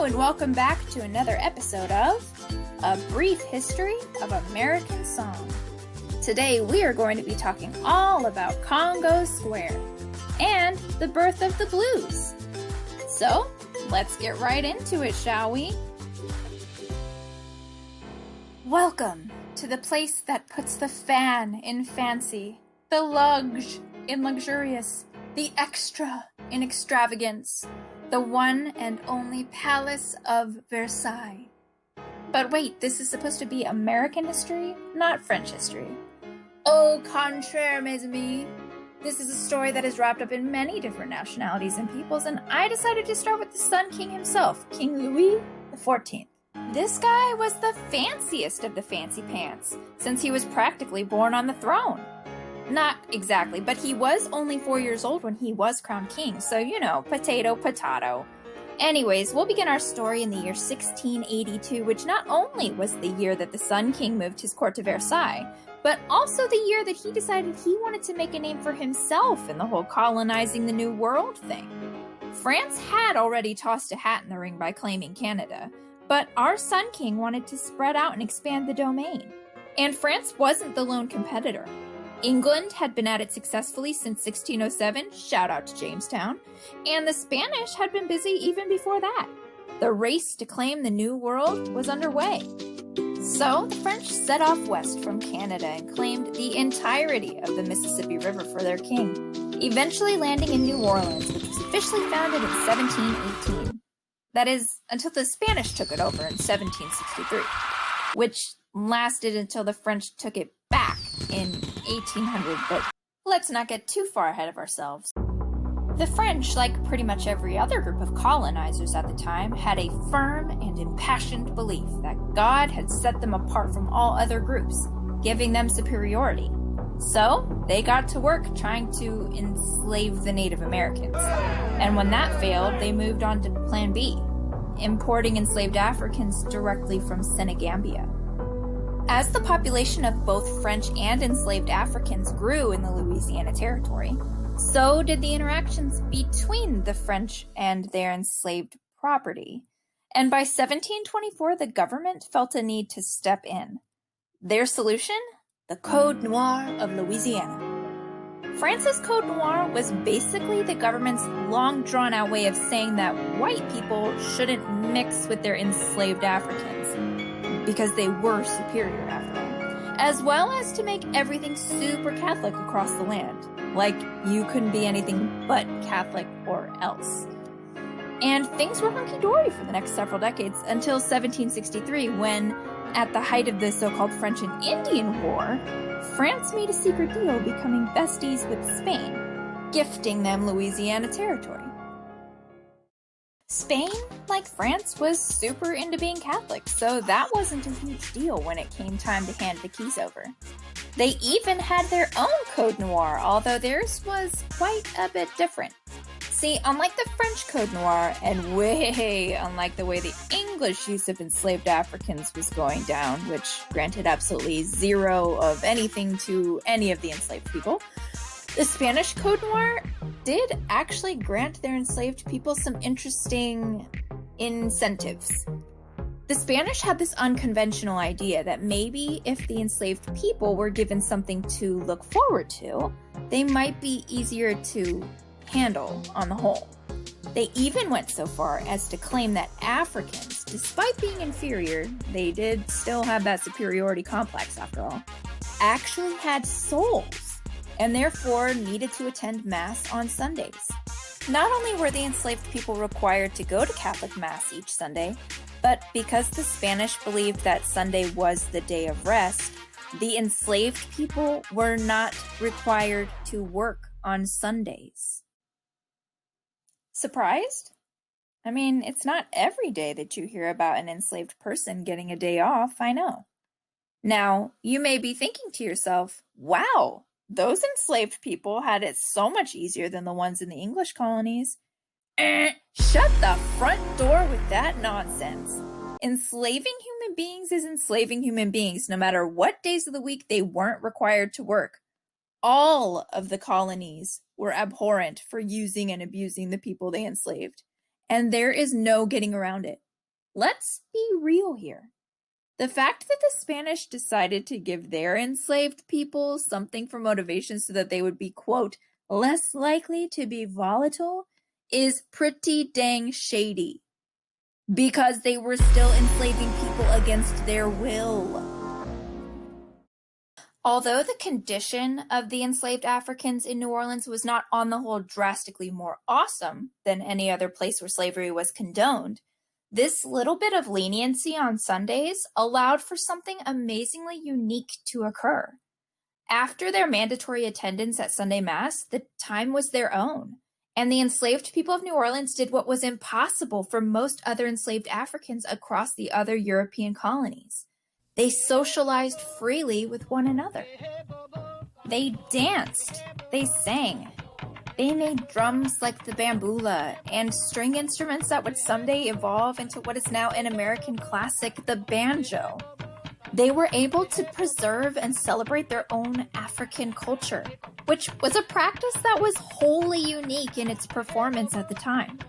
and welcome back to another episode of A Brief History of American Song. Today we are going to be talking all about Congo Square and the birth of the blues. So, let's get right into it, shall we? Welcome to the place that puts the fan in fancy, the luge in luxurious, the extra in extravagance, the one and only Palace of Versailles. But wait, this is supposed to be American history, not French history. Au contraire, mes amis. This is a story that is wrapped up in many different nationalities and peoples, and I decided to start with the Sun King himself, King Louis XIV. This guy was the fanciest of the fancy pants, since he was practically born on the throne. Not exactly, but he was only 4 years old when he was crowned king, so you know, potato, potato. Anyways, we'll begin our story in the year 1682, which not only was the year that the Sun King moved his court to Versailles, but also the year that he decided he wanted to make a name for himself in the whole colonizing the New World thing. France had already tossed a hat in the ring by claiming Canada, but our Sun King wanted to spread out and expand the domain. And France wasn't the lone competitor. England had been at it successfully since 1607, shout out to Jamestown, and the Spanish had been busy even before that. The race to claim the New World was underway. So the French set off west from Canada and claimed the entirety of the Mississippi River for their king, eventually landing in New Orleans, which was officially founded in 1718. That is, until the Spanish took it over in 1763, which lasted until the French took it back in 1800, but let's not get too far ahead of ourselves. The French, like pretty much every other group of colonizers at the time, had a firm and impassioned belief that God had set them apart from all other groups, giving them superiority. So, they got to work trying to enslave the Native Americans. And when that failed, they moved on to Plan B, importing enslaved Africans directly from Senegambia. As the population of both French and enslaved Africans grew in the Louisiana Territory, so did the interactions between the French and their enslaved property. And by 1724, the government felt a need to step in. Their solution? The Code Noir of Louisiana. France's Code Noir was basically the government's long drawn-out way of saying that white people shouldn't mix with their enslaved Africans, because they were superior after all, as well as to make everything super Catholic across the land. Like, you couldn't be anything but Catholic or else. And things were hunky-dory for the next several decades until 1763, when, at the height of the so-called French and Indian War, France made a secret deal becoming besties with Spain, gifting them Louisiana Territory. Spain, like France, was super into being Catholic, so that wasn't a huge deal when it came time to hand the keys over. They even had their own Code Noir, although theirs was quite a bit different. See, unlike the French Code Noir, and way unlike the way the English use of enslaved Africans was going down, which granted absolutely zero of anything to any of the enslaved people, the Spanish Code Noir did actually grant their enslaved people some interesting incentives. The Spanish had this unconventional idea that maybe if the enslaved people were given something to look forward to, they might be easier to handle on the whole. They even went so far as to claim that Africans, despite being inferior, they did still have that superiority complex after all, actually had souls, and therefore needed to attend Mass on Sundays. Not only were the enslaved people required to go to Catholic Mass each Sunday, but because the Spanish believed that Sunday was the day of rest, the enslaved people were not required to work on Sundays. Surprised? I mean, it's not every day that you hear about an enslaved person getting a day off, I know. Now, you may be thinking to yourself, wow, those enslaved people had it so much easier than the ones in the English colonies. Shut the front door with that nonsense. Enslaving human beings is enslaving human beings, no matter what days of the week they weren't required to work. All of the colonies were abhorrent for using and abusing the people they enslaved, and there is no getting around it. let's be real here. The fact that the Spanish decided to give their enslaved people something for motivation so that they would be, quote, less likely to be volatile is pretty dang shady, because they were still enslaving people against their will. Although the condition of the enslaved Africans in New Orleans was not on the whole drastically more awesome than any other place where slavery was condoned, this little bit of leniency on Sundays allowed for something amazingly unique to occur. After their mandatory attendance at Sunday Mass, the time was their own, and the enslaved people of New Orleans did what was impossible for most other enslaved Africans across the other European colonies. They socialized freely with one another. They danced, they sang, they made drums like the bamboula and string instruments that would someday evolve into what is now an American classic, the banjo. They were able to preserve and celebrate their own African culture, which was a practice that was wholly unique in its performance at the time.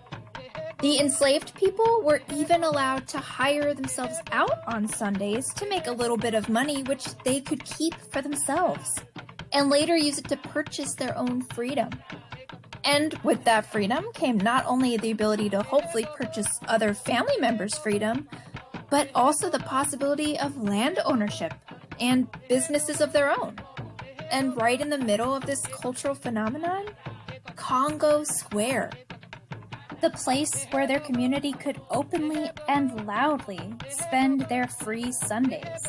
The enslaved people were even allowed to hire themselves out on Sundays to make a little bit of money, which they could keep for themselves, and later use it to purchase their own freedom. And with that freedom came not only the ability to hopefully purchase other family members' freedom, but also the possibility of land ownership and businesses of their own. And right in the middle of this cultural phenomenon, Congo Square, the place where their community could openly and loudly spend their free Sundays.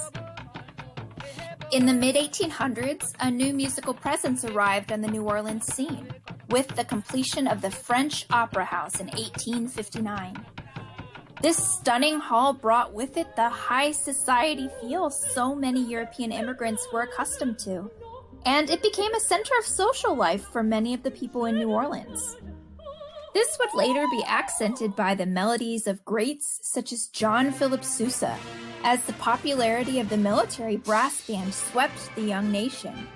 In the mid-1800s, a new musical presence arrived on the New Orleans scene, with the completion of the French Opera House in 1859. This stunning hall brought with it the high society feel so many European immigrants were accustomed to, and it became a center of social life for many of the people in New Orleans. This would later be accented by the melodies of greats such as John Philip Sousa, as the popularity of the military brass band swept the young nation.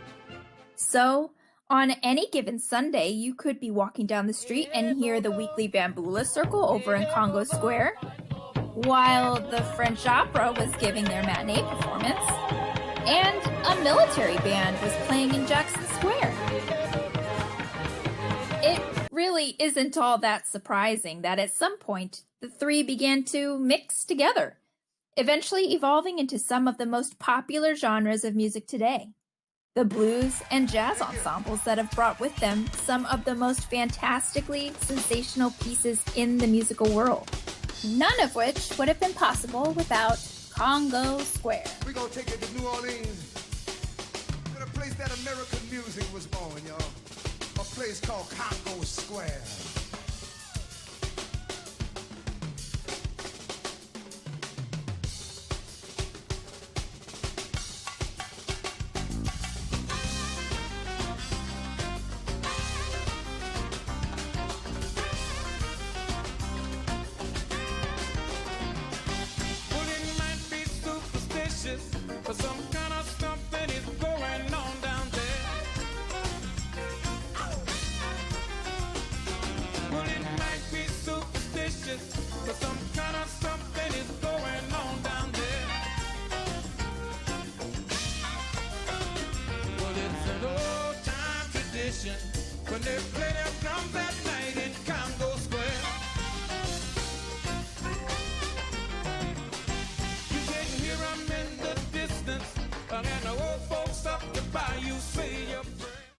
So, on any given Sunday, you could be walking down the street and hear the weekly Bamboula Circle over in Congo Square, while the French Opera was giving their matinee performance, and a military band was playing in Jackson Square. It really isn't all that surprising that at some point the three began to mix together, eventually evolving into some of the most popular genres of music today, the blues and jazz ensembles that have brought with them some of the most fantastically sensational pieces in the musical world, none of which would have been possible without Congo Square. We're gonna take it to New Orleans, to the place that American music was born, y'all. A place called Congo Square. Well, it might be superstitious, but some kind of something is going on down there. Well, it might be superstitious, but some kind of something is going on down there. Well, it's an old-time tradition when they play their drums at night in Congo Square. You can hear 'em in the distance, and the old folks up the bayou say you're